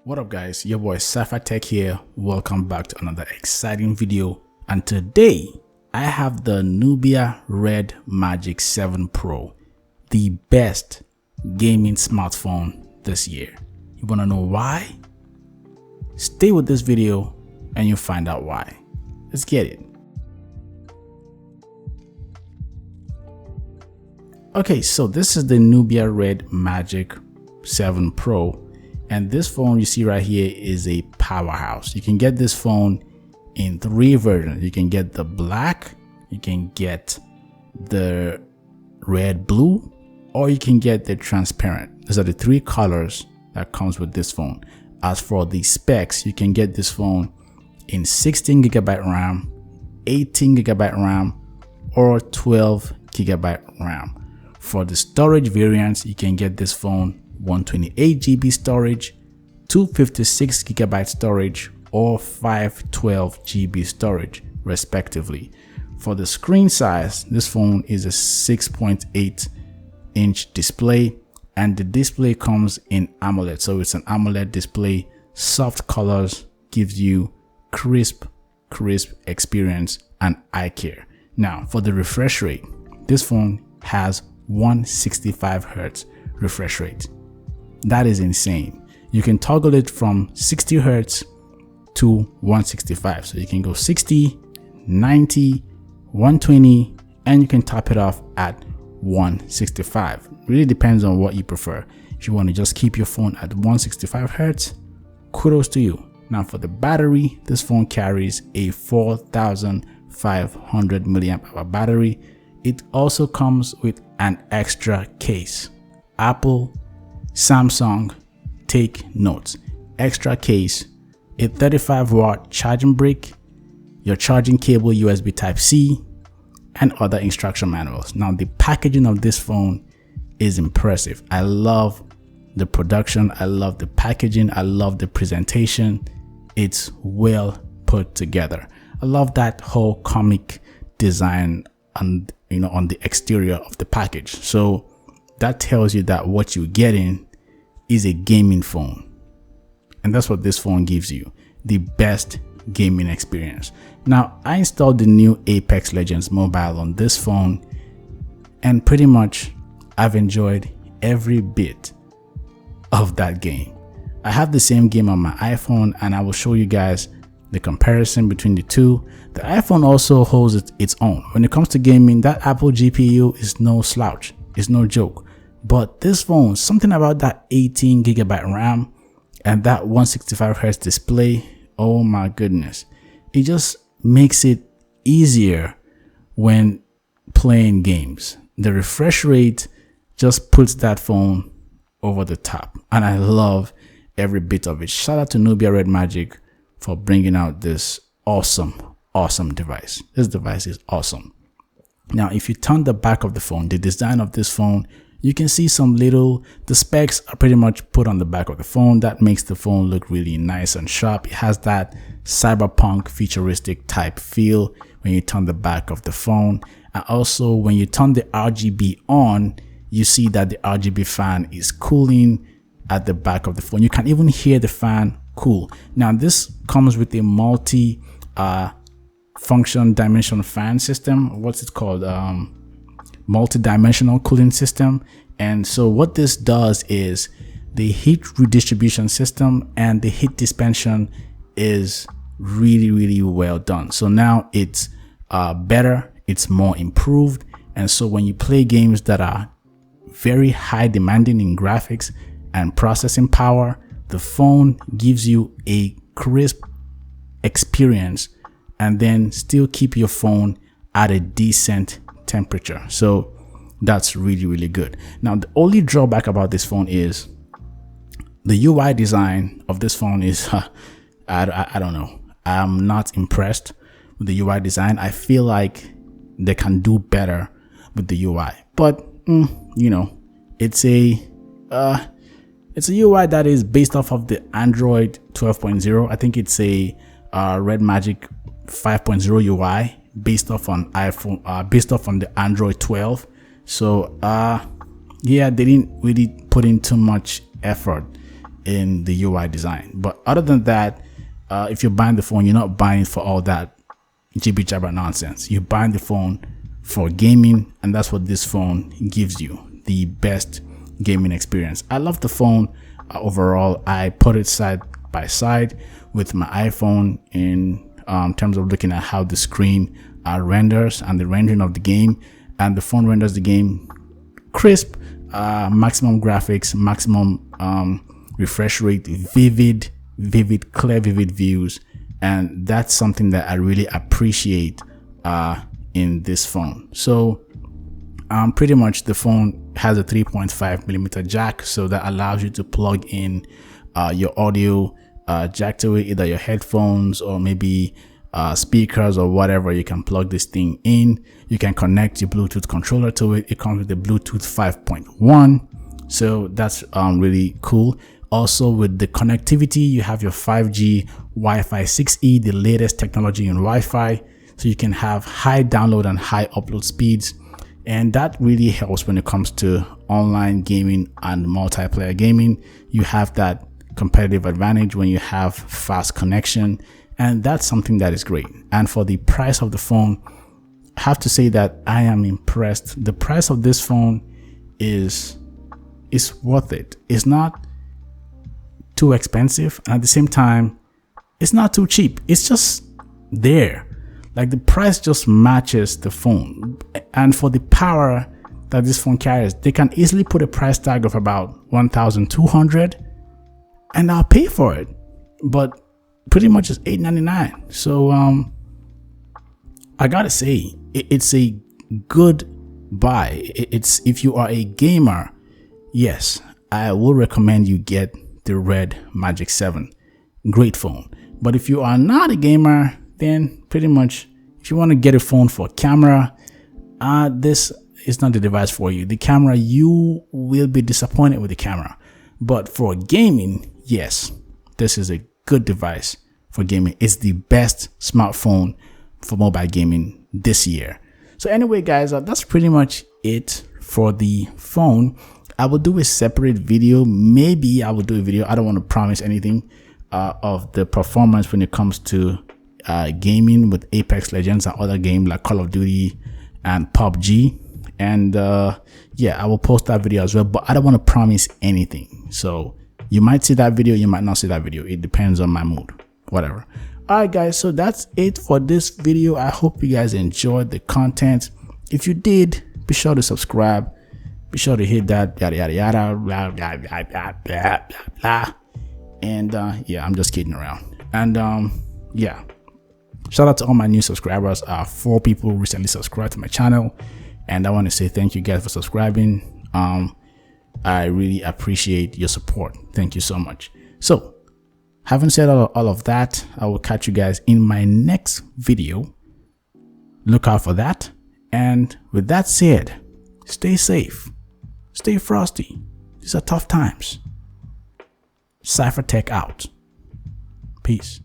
What up guys, your boy Cipher Tech here. Welcome back to another exciting video, and today I have the Nubia Redmagic 7 Pro, the best gaming smartphone this year. You wanna know why? Stay with this video and you'll find out why. Let's get it. Okay, so this is the Nubia Redmagic 7 Pro. And this phone you see right here is a powerhouse. You can get this phone in 3 versions. You can get the black, you can get the red blue, or you can get the transparent. Those are the 3 colors that comes with this phone. As for the specs, you can get this phone in 16GB RAM, 18GB RAM, or 12GB RAM. For the storage variants, you can get this phone 128GB storage, 256GB storage, or 512GB storage respectively. For the screen size, this phone is a 6.8-inch display, and the display comes in AMOLED. So it's an AMOLED display. Soft colors gives you crisp experience and eye care. Now for the refresh rate, this phone has 165Hz refresh rate. That is insane. You can toggle it from 60Hz to 165. So you can go 60, 90, 120, and you can top it off at 165. Really depends on what you prefer. If you want to just keep your phone at 165Hz, kudos to you. Now for the battery, this phone carries a 4500 mAh battery. It also comes with an extra case. Apple, Samsung, take notes. Extra case, a 35-watt charging brick, your charging cable USB Type-C, and other instruction manuals. Now the packaging of this phone is impressive. I love the production, I love the packaging, I love the presentation. It's well put together. I love that whole comic design and on the exterior of the package. So that tells you that what you're getting is a gaming phone, and that's what this phone gives you, the best gaming experience. Now I installed the new Apex Legends mobile on this phone, and pretty much I've enjoyed every bit of that game. I have the same game on my iPhone, and I will show you guys the comparison between the two. The iPhone also holds its own. When it comes to gaming, that Apple GPU is no slouch. It's no joke. But this phone, something about that 18GB RAM and that 165Hz display, oh my goodness. It just makes it easier when playing games. The refresh rate just puts that phone over the top, and I love every bit of it. Shout out to Nubia Redmagic for bringing out this awesome device. This device is awesome. Now if you turn the back of the phone, the design of this phone, you can see the specs are pretty much put on the back of the phone. That makes the phone look really nice and sharp. It has that cyberpunk futuristic type feel when you turn the back of the phone. And also when you turn the RGB on, you see that the RGB fan is cooling at the back of the phone. You can even hear the fan cool. Now this comes with a multi function dimension fan system. What's it called? Multi-dimensional cooling system. And so what this does is the heat redistribution system and the heat dispensation is really well done. So now it's better, it's more improved. And so when you play games that are very high demanding in graphics and processing power, the phone gives you a crisp experience and then still keep your phone at a decent temperature. So that's really good. Now the only drawback about this phone is the UI design of this phone is I don't know. I'm not impressed with the UI design. I feel like they can do better with the UI, but it's a UI that is based off of the Android 12.0. I think it's a Redmagic 5.0 UI based off on the Android 12. So yeah, they didn't really put in too much effort in the UI design. But other than that, if you're buying the phone, you're not buying for all that jibber jabber nonsense. You're buying the phone for gaming, and that's what this phone gives you, the best gaming experience. I love the phone overall. I put it side by side with my iPhone in terms of looking at how the screen renders and the rendering of the game, and the phone renders the game crisp, maximum graphics, maximum refresh rate, vivid, clear, vivid views, and that's something that I really appreciate in this phone. So pretty much the phone has a 3.5mm jack, so that allows you to plug in your audio jack to it, either your headphones or maybe speakers or whatever. You can plug this thing in. You can connect your Bluetooth controller to it. It comes with the Bluetooth 5.1, so that's really cool. Also, with the connectivity, you have your 5G Wi-Fi 6E, the latest technology in Wi-Fi, so you can have high download and high upload speeds, and that really helps when it comes to online gaming and multiplayer gaming. You have that competitive advantage when you have fast connection, and that's something that is great. And for the price of the phone, I have to say that I am impressed. The price of this phone is worth it. It's not too expensive, and at the same time it's not too cheap. It's just there, like the price just matches the phone. And for the power that this phone carries, they can easily put a price tag of about 1,200 and I'll pay for it, but pretty much it's $899. So I gotta say, it's a good buy. It's, if you are a gamer, yes, I will recommend you get the Redmagic 7. Great phone. But if you are not a gamer, then pretty much if you want to get a phone for camera, this is not the device for you. The camera, you will be disappointed with the camera. But for gaming, yes, this is a good device for gaming. It's the best smartphone for mobile gaming this year. So anyway, guys, that's pretty much it for the phone. I will do a separate video. Maybe I will do a video. I don't want to promise anything of the performance when it comes to gaming with Apex Legends and other games like Call of Duty and PUBG. And yeah, I will post that video as well, but I don't want to promise anything. So you might see that video, you might not see that video. It depends on my mood, whatever. All right, guys, so that's it for this video. I hope you guys enjoyed the content. If you did, be sure to subscribe. Be sure to hit that yada yada yada blah blah blah blah blah blah. And yeah, I'm just kidding around. And yeah, shout out to all my new subscribers. 4 people recently subscribed to my channel, and I want to say thank you guys for subscribing. I really appreciate your support. Thank you so much. So having said all of that, I will catch you guys in my next video. Look out for that. And with that said, stay safe, stay frosty. These are tough times. Cipher Tech out. Peace.